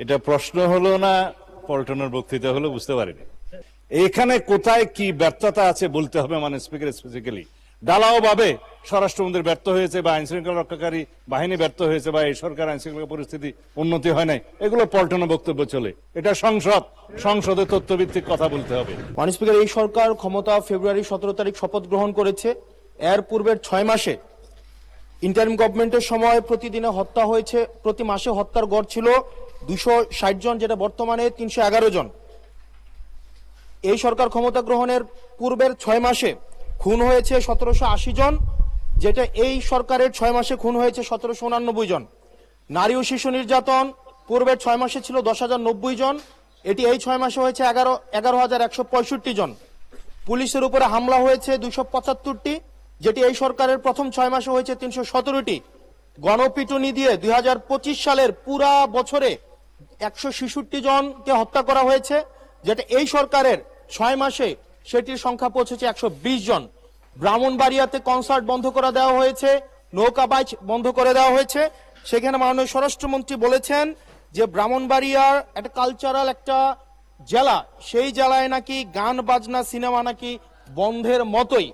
এটা প্রশ্ন হলো না পল্টনের বক্তৃতা হলো, বুঝতে পারিনি। এখানে কোথায় কি ব্যর্থতা আছে বলতে হবে, মানে স্পিকার স্পেসিফিক্যালি ঢালাও ভাবে স্বরাষ্ট্রমন্ত্রী ব্যর্থ হয়েছে বা আইন শৃঙ্খলা রক্ষাকারী বাহিনী ব্যর্থ হয়েছে বা এই সরকার আইন শৃঙ্খলা পরিস্থিতি উন্নতি হয় নাই, এগুলো পল্টনের বক্তব্য চলে। এটা সংসদে তথ্যভিত্তিক কথা বলতে হবে। মাননীয় স্পিকার, এই সরকার ক্ষমতা ফেব্রুয়ারি 17 তারিখ শপথ গ্রহণ করেছে। এর পূর্বের 6 মাসে ইন্টারিম গভর্নমেন্টের সময় প্রতিদিনে হত্যা হয়েছে, প্রতি মাসে হত্যার গড় ছিল 260 জন, যেটা বর্তমানে 311 জন। এই সরকার ক্ষমতা গ্রহণের পূর্বের 6 মাসে খুন হয়েছে 1780 জন, যেটা এই সরকারের 6 মাসে খুন হয়েছে 1789 জন। নারী ও শিশু নির্যাতন পূর্বের 6 মাসে ছিল 10,090 জন, এটি এই 6 মাসে হয়েছে 11,165 জন। পুলিশের উপরে হামলা হয়েছে 275টি, যেটি এই সরকারের প্রথম 6 মাসে হয়েছে 317টি। গণপিটুনি দিয়ে 2025 সালের পুরা বছরে 166 জনকে হত্যা করা হয়েছে, যেটা এই সরকারের 6 মাসে সেটির সংখ্যা পৌঁছেছে 120 জন। ব্রাহ্মণবাড়িয়াতে কনসার্ট বন্ধ করে দেওয়া হয়েছে, নৌকাবাজ বন্ধ করে দেওয়া হয়েছে। সেখানে মাননীয় স্বরাষ্ট্রমন্ত্রী বলেছেন যে ব্রাহ্মণবাড়িয়ার একটা কালচারাল একটা জেলা, সেই জেলায় নাকি গান বাজনা সিনেমা নাকি বন্ধের মতোই।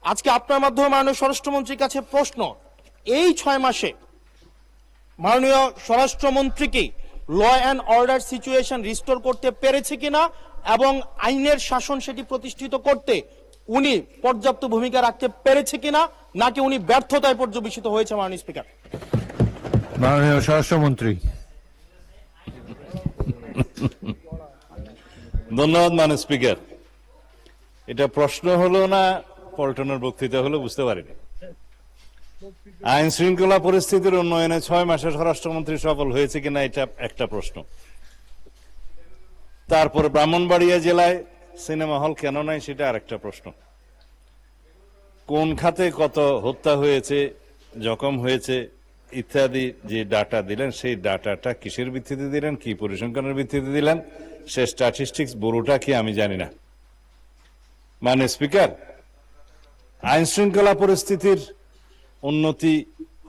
আজকে আপনার মাধ্যমে মাননীয় স্বরাষ্ট্রমন্ত্রীর কাছে প্রশ্ন, এই 6 মাসে মাননীয় স্বরাষ্ট্রমন্ত্রী কি law and order situation restore করতে পেরেছে কিনা এবং আইনের শাসন সেটি প্রতিষ্ঠিত করতে উনি পর্যাপ্ত ভূমিকা রাখতে পেরেছে কিনা, নাকি উনি ব্যর্থতায় পর্যবেসিত হয়েছে? মাননীয় স্পিকার। মাননীয় স্বরাষ্ট্রমন্ত্রী। ধন্যবাদ মাননীয় স্পিকার। এটা প্রশ্ন হলো না পল্টনের বক্তৃতা হলো, বুঝতে পারিনি। আইন শৃঙ্খলা পরিস্থিতির উন্নয়নে 6 মাসে স্বরাষ্ট্রমন্ত্রী সফল হয়েছে কিনা এটা একটা প্রশ্ন। তারপর ব্রাহ্মণবাড়িয়া জেলায় সিনেমা হল কেন নাই সেটা আরেকটা প্রশ্ন। কোন খাতে কত হত্যা হয়েছে, জখম হয়েছে ইত্যাদি যে ডাটা দিলেন, সেই ডাটাটা কিসের ভিত্তিতে দিলেন, কি পরিসংখ্যানের ভিত্তিতে দিলেন, সে স্ট্যাটিস্টিক্স বড়টা কি আমি জানি না। মানে স্পিকার, আইন শৃঙ্খলা পরিস্থিতির উন্নতি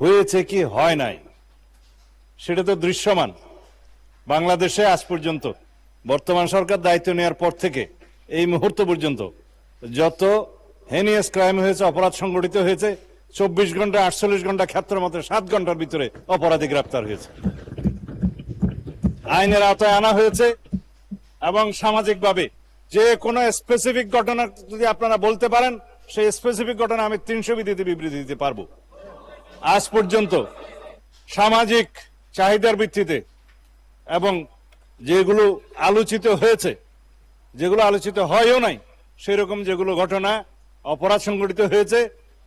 হয়েছে কি হয় নাই সেটা তো দৃশ্যমান। বাংলাদেশে আজ পর্যন্ত বর্তমান সরকার দায়িত্ব নেওয়ার পর থেকে এই মুহূর্ত পর্যন্ত যত হেনিয়াস ক্রাইম হয়েছে, অপরাধ সংগঠিত হয়েছে, 24 ঘন্টা 48 ঘন্টা ক্ষেত্রের মধ্যে 7 ঘন্টার ভিতরে অপরাধী গ্রেপ্তার হয়েছে, আইনের আওতায় আনা হয়েছে। এবং সামাজিকভাবে যে কোনো স্পেসিফিক ঘটনা যদি আপনারা বলতে পারেন, সেই স্পেসিফিক ঘটনা আমি 300 বিবৃতি দিতে পারবো। আজ পর্যন্ত সামাজিক চাহিদার ভিত্তিতে এবং যেগুলো আলোচিত হয়েছে, যেগুলো আলোচিত হয়ও নাই, সেরকম যেগুলো ঘটনা অপরাধ সংঘটিত হয়েছে,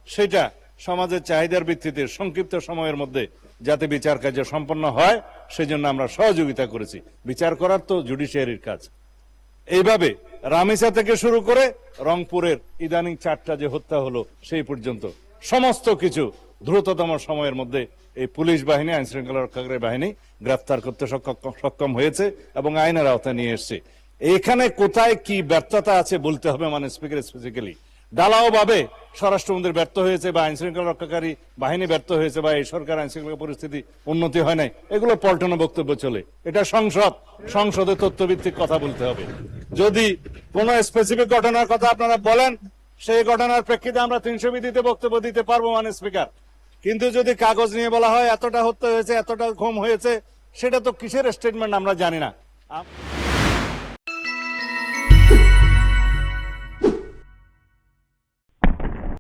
সেটা সমাজের চাহিদার ভিত্তিতে সংক্ষিপ্ত সময়ের মধ্যে যাতে বিচার কার্য সম্পন্ন হয় সেজন্য আমরা সহযোগিতা করেছি। বিচার করার তো জুডিশিয়ারির কাজ। এইভাবে রামিসা থেকে শুরু করে রংপুরের ইদানিং 4টা যে হত্যা হলো সেই পর্যন্ত সমস্ত কিছু দ্রুততম সময়ের মধ্যে এই পুলিশ বাহিনী, আইন শৃঙ্খলা রক্ষাকারী বাহিনী গ্রেফতার করতে সক্ষম হয়েছে এবং আইনের আওতায় নিয়ে এসছে। এখানে কোথায় কি ব্যর্থতা আছে বলতে হবে, মানে স্পিকার স্পেসিফিক্যালি ঢালাও ভাবে স্বরাষ্ট্রমন্ত্রী ব্যর্থ হয়েছে বা আইন শৃঙ্খলা রক্ষাকারী বাহিনী ব্যর্থ হয়েছে বা এই সরকার আইন শৃঙ্খলা পরিস্থিতি উন্নতি হয় নাই, এগুলো পল্টনের বক্তব্য চলে। এটা সংসদে তথ্যভিত্তিক কথা বলতে হবে। যদি কোন স্পেসিফিক ঘটনার কথা আপনারা বলেন, সেই ঘটনার প্রেক্ষিতে আমরা 300 বিধিতে বক্তব্য দিতে পারবো মানে স্পিকার। কিন্তু যদি কাগজ নিয়ে বলা হয় এতটা হত্যা হয়েছে, এতটা খুন হয়েছে, সেটা তো কিসের স্টেটমেন্ট আমরা জানি না।